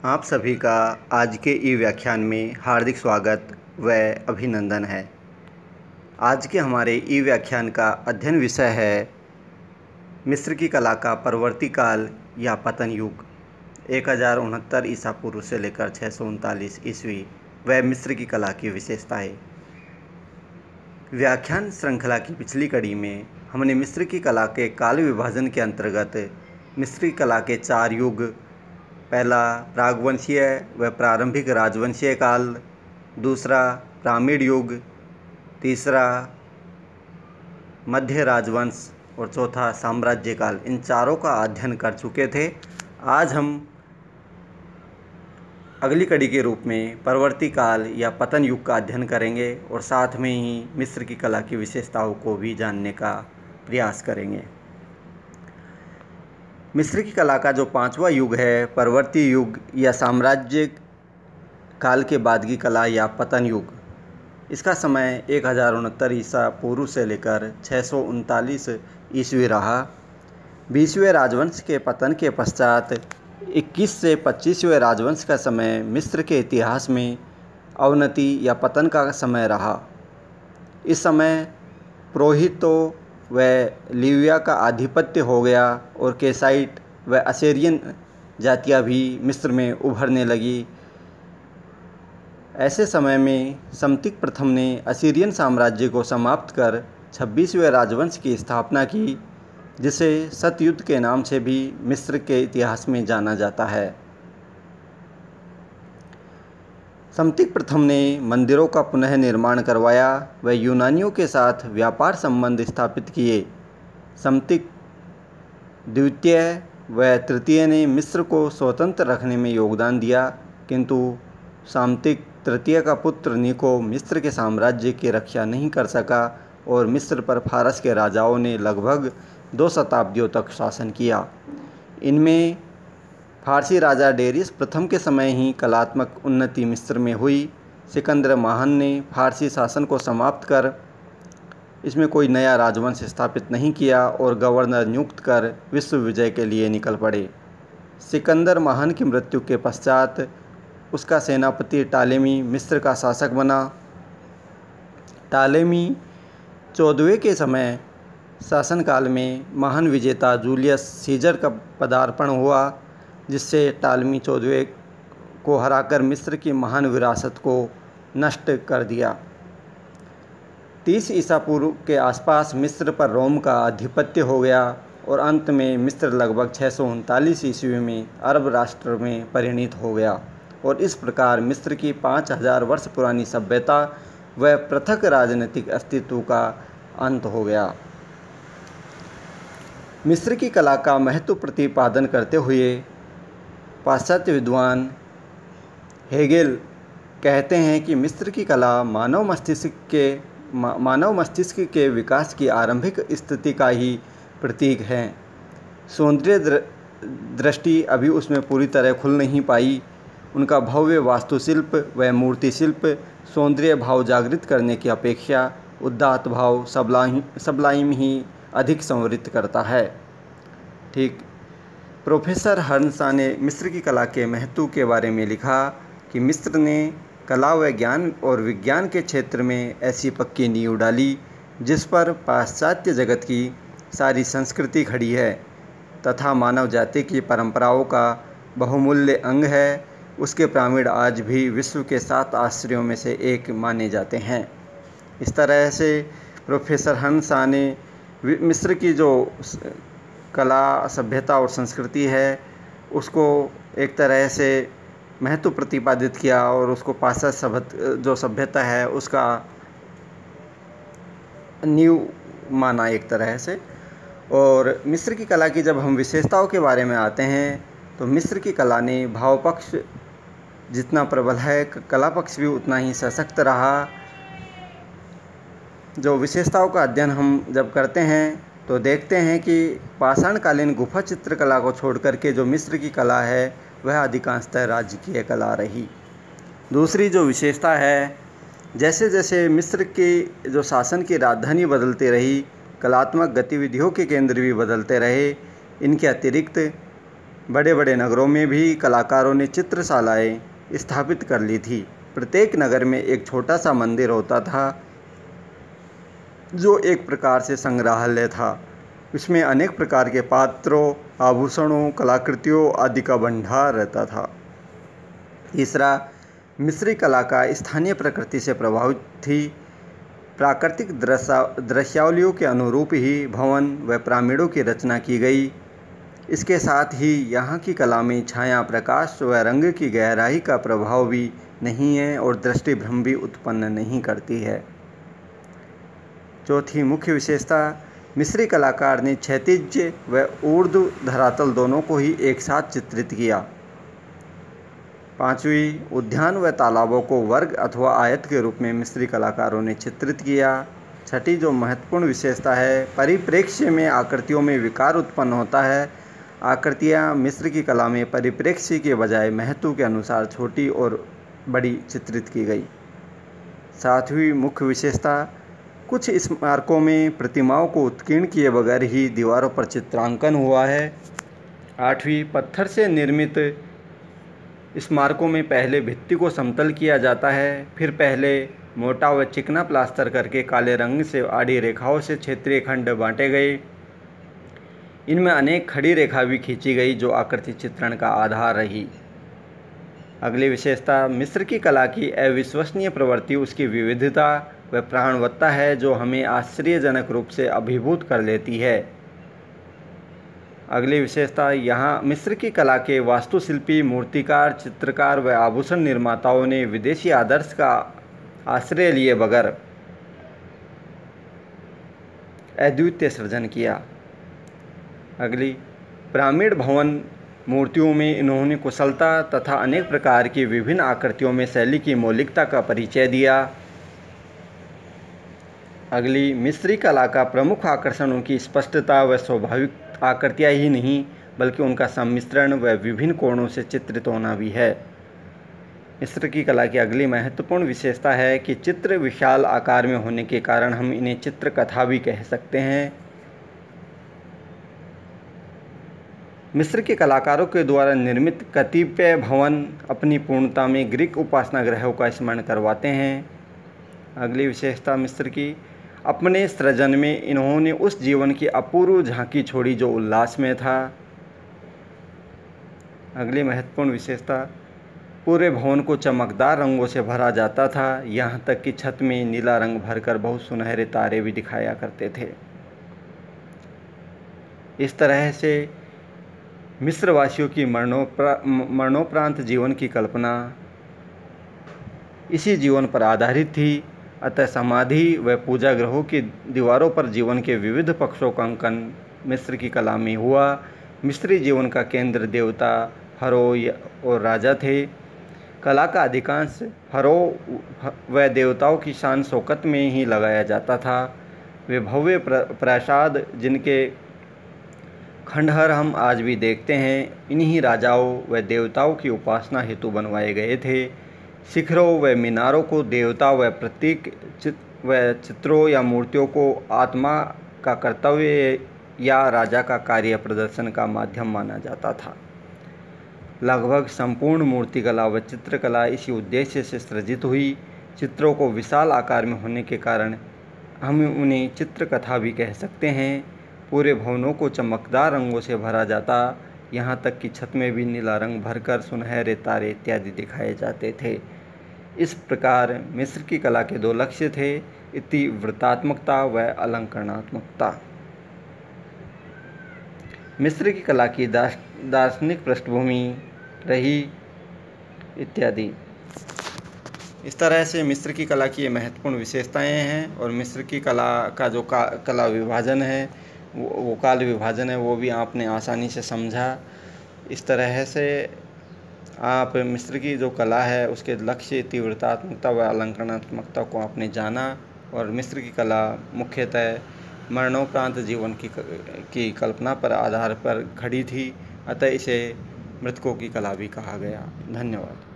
आप सभी का आज के ई व्याख्यान में हार्दिक स्वागत व अभिनंदन है। आज के हमारे ई व्याख्यान का अध्ययन विषय है मिस्र की कला का परवर्ती काल या पतन युग 1069 ईसा पूर्व से लेकर 639 ईस्वी व मिस्र की कला की विशेषताएं। व्याख्यान श्रृंखला की पिछली कड़ी में हमने मिस्र की कला के काल विभाजन के अंतर्गत मिस्र की कला के 4 युग, पहला प्रागवंशीय व प्रारंभिक राजवंशीय काल, दूसरा पिरामिड युग, तीसरा मध्य राजवंश और चौथा साम्राज्य काल, इन चारों का अध्ययन कर चुके थे। आज हम अगली कड़ी के रूप में परवर्ती काल या पतन युग का अध्ययन करेंगे और साथ में ही मिस्र की कला की विशेषताओं को भी जानने का प्रयास करेंगे। मिस्र की कला का जो 5वां युग है, परवर्ती युग या साम्राज्य काल के बाद की कला या पतन युग, इसका समय 1069 ईसा पूर्व से लेकर 639 ईस्वी रहा। 20वें राजवंश के पतन के पश्चात 21 से 25वें राजवंश का समय मिस्र के इतिहास में अवनति या पतन का समय रहा। इस समय पुरोहितों व लीविया का आधिपत्य हो गया और केसाइट व असेरियन जातियाँ भी मिस्र में उभरने लगी। ऐसे समय में समतिक प्रथम ने असीरियन साम्राज्य को समाप्त कर 26वें राजवंश की स्थापना की, जिसे सतयुद्ध के नाम से भी मिस्र के इतिहास में जाना जाता है। समतिक प्रथम ने मंदिरों का पुनः निर्माण करवाया व यूनानियों के साथ व्यापार संबंध स्थापित किए। समतिक द्वितीय व तृतीय ने मिस्र को स्वतंत्र रखने में योगदान दिया, किंतु सामतिक तृतीय का पुत्र नीको मिस्र के साम्राज्य की रक्षा नहीं कर सका और मिस्र पर फारस के राजाओं ने लगभग 2 शताब्दियों तक शासन किया। इनमें फारसी राजा डेरियस प्रथम के समय ही कलात्मक उन्नति मिस्र में हुई। सिकंदर महान ने फारसी शासन को समाप्त कर इसमें कोई नया राजवंश स्थापित नहीं किया और गवर्नर नियुक्त कर विश्व विजय के लिए निकल पड़े। सिकंदर महान की मृत्यु के पश्चात उसका सेनापति टालेमी मिस्र का शासक बना। टालेमी 14वें के समय शासनकाल में महान विजेता जूलियस सीजर का पदार्पण हुआ, जिससे टालेमी 14वें को हराकर मिस्र की महान विरासत को नष्ट कर दिया। 30 ईसा पूर्व के आसपास मिस्र पर रोम का आधिपत्य हो गया और अंत में मिस्र लगभग 639 ईस्वी में अरब राष्ट्र में परिणत हो गया और इस प्रकार मिस्र की 5000 वर्ष पुरानी सभ्यता व पृथक राजनीतिक अस्तित्व का अंत हो गया। मिस्र की कला का महत्व प्रतिपादन करते हुए पाश्चात्य विद्वान हेगेल कहते हैं कि मिस्र की कला मानव मस्तिष्क के विकास की आरंभिक स्थिति का ही प्रतीक है। सौंदर्य दृष्टि अभी उसमें पूरी तरह खुल नहीं पाई। उनका भव्य वास्तुशिल्प व मूर्तिशिल्प सौंदर्य भाव जागृत करने की अपेक्षा उदात्त भाव सबलाइम ही अधिक संवरित करता है। ठीक। प्रोफेसर हर्नसा ने मिस्र की कला के महत्व के बारे में लिखा कि मिस्र ने कला व ज्ञान और विज्ञान के क्षेत्र में ऐसी पक्की नींव डाली जिस पर पाश्चात्य जगत की सारी संस्कृति खड़ी है तथा मानव जाति की परंपराओं का बहुमूल्य अंग है। उसके पिरामिड आज भी विश्व के 7 आश्चर्यों में से एक माने जाते हैं। इस तरह से प्रोफेसर हर्नसा ने मिस्र की जो कला, सभ्यता और संस्कृति है उसको एक तरह से महत्व प्रतिपादित किया और उसको पाश्चात्य जो सभ्यता है उसका नींव माना एक तरह से। और मिस्र की कला की जब हम विशेषताओं के बारे में आते हैं तो मिस्र की कला ने भाव पक्ष जितना प्रबल है, कला पक्ष भी उतना ही सशक्त रहा। जो विशेषताओं का अध्ययन हम जब करते हैं तो देखते हैं कि पाषाणकालीन गुफा चित्रकला को छोड़ करके जो मिस्र की कला है वह अधिकांशतः राजकीय कला रही। दूसरी जो विशेषता है, जैसे जैसे मिस्र के जो शासन की राजधानी बदलती रही, कलात्मक गतिविधियों के केंद्र भी बदलते रहे। इनके अतिरिक्त बड़े बड़े नगरों में भी कलाकारों ने चित्रशालाएँ स्थापित कर ली थी। प्रत्येक नगर में एक छोटा सा मंदिर होता था जो एक प्रकार से संग्रहालय था। इसमें अनेक प्रकार के पात्रों, आभूषणों, कलाकृतियों आदि का भंडार रहता था। तीसरा, मिस्री कला का स्थानीय प्रकृति से प्रभावित थी। प्राकृतिक दृश्यावलियों के अनुरूप ही भवन व पिरामिडों की रचना की गई। इसके साथ ही यहाँ की कला में छाया, प्रकाश व रंग की गहराई का प्रभाव भी नहीं है और दृष्टि भ्रम भी उत्पन्न नहीं करती है। चौथी मुख्य विशेषता, मिस्री कलाकार ने क्षैतिज व ऊर्ध्व धरातल दोनों को ही एक साथ चित्रित किया। पांचवी, उद्यान व तालाबों को वर्ग अथवा आयत के रूप में मिस्री कलाकारों ने चित्रित किया। छठी जो महत्वपूर्ण विशेषता है, परिप्रेक्ष्य में आकृतियों में विकार उत्पन्न होता है। आकृतियाँ मिस्र की कला में परिप्रेक्ष्य के बजाय महत्व के अनुसार छोटी और बड़ी चित्रित की गई। सातवीं मुख्य विशेषता, कुछ स्मारकों में प्रतिमाओं को उत्कीर्ण किए बगैर ही दीवारों पर चित्रांकन हुआ है। आठवीं, पत्थर से निर्मित स्मारकों में पहले भित्ति को समतल किया जाता है, फिर पहले मोटा व चिकना प्लास्टर करके काले रंग से आड़ी रेखाओं से क्षेत्रीय खंड बांटे गए। इनमें अनेक खड़ी रेखा भी खींची गई जो आकृति चित्रण का आधार रही। अगली विशेषता, मिस्र की कला की अविश्वसनीय प्रवृत्ति उसकी विविधता व प्राणवत्ता है जो हमें आश्चर्यजनक रूप से अभिभूत कर लेती है। अगली विशेषता, यहाँ मिस्र की कला के वास्तुशिल्पी, मूर्तिकार, चित्रकार व आभूषण निर्माताओं ने विदेशी आदर्श का आश्रय लिए बगैर अद्वितीय सृजन किया। अगली, पिरामिड भवन मूर्तियों में इन्होंने कुशलता तथा अनेक प्रकार की विभिन्न आकृतियों में शैली की मौलिकता का परिचय दिया। अगली, मिस्री कला का प्रमुख आकर्षण उनकी स्पष्टता व स्वाभाविक आकृतियाँ ही नहीं बल्कि उनका सम्मिश्रण व विभिन्न कोणों से चित्रित होना भी है। मिस्र की कला की अगली महत्वपूर्ण विशेषता है कि चित्र विशाल आकार में होने के कारण हम इन्हें चित्रकथा भी कह सकते हैं। मिस्र के कलाकारों के द्वारा निर्मित कतिपय भवन अपनी पूर्णता में ग्रीक उपासना गृहों का स्मरण करवाते हैं। अगली विशेषता, मिस्र की अपने सृजन में इन्होंने उस जीवन की अपूर्व झांकी छोड़ी जो उल्लास में था। अगली महत्वपूर्ण विशेषता, पूरे भवन को चमकदार रंगों से भरा जाता था, यहाँ तक कि छत में नीला रंग भरकर बहुत सुनहरे तारे भी दिखाया करते थे। इस तरह से मिस्रवासियों की मरणोपरांत जीवन की कल्पना इसी जीवन पर आधारित थी। अतः समाधि व पूजा गृहों की दीवारों पर जीवन के विविध पक्षों का अंकन मिस्र की कला में हुआ। मिस्री जीवन का केंद्र देवता, फरो और राजा थे। कला का अधिकांश फरो व देवताओं की शान शौकत में ही लगाया जाता था। वे भव्य प्रासाद जिनके खंडहर हम आज भी देखते हैं, इन्हीं राजाओं व देवताओं की उपासना हेतु बनवाए गए थे। शिखरों व मीनारों को देवता व प्रतीक व चित्रों या मूर्तियों को आत्मा का कर्तव्य या राजा का कार्य प्रदर्शन का माध्यम माना जाता था। लगभग संपूर्ण मूर्तिकला व चित्रकला इसी उद्देश्य से सृजित हुई। चित्रों को विशाल आकार में होने के कारण हम उन्हें चित्रकथा भी कह सकते हैं। पूरे भवनों को चमकदार रंगों से भरा जाता, यहाँ तक कि छत में भी नीला रंग भरकर सुनहरे तारे इत्यादि दिखाए जाते थे। इस प्रकार मिस्र की कला के दो लक्ष्य थे, इतिवृत्तात्मकता व अलंकरणात्मकता। मिस्र की कला की दार्शनिक पृष्ठभूमि रही इत्यादि। इस तरह से मिस्र की कला की ये महत्वपूर्ण विशेषताएं हैं। और मिस्र की कला का जो कला विभाजन है वो काल विभाजन है, वो भी आपने आसानी से समझा। इस तरह से आप मिस्र की जो कला है उसके लक्ष्य, तीव्रतात्मकता व अलंकरणात्मकता को आपने जाना। और मिस्र की कला मुख्यतः मरणोपरांत जीवन की कल्पना पर आधार पर खड़ी थी, अतः इसे मृतकों की कला भी कहा गया। धन्यवाद।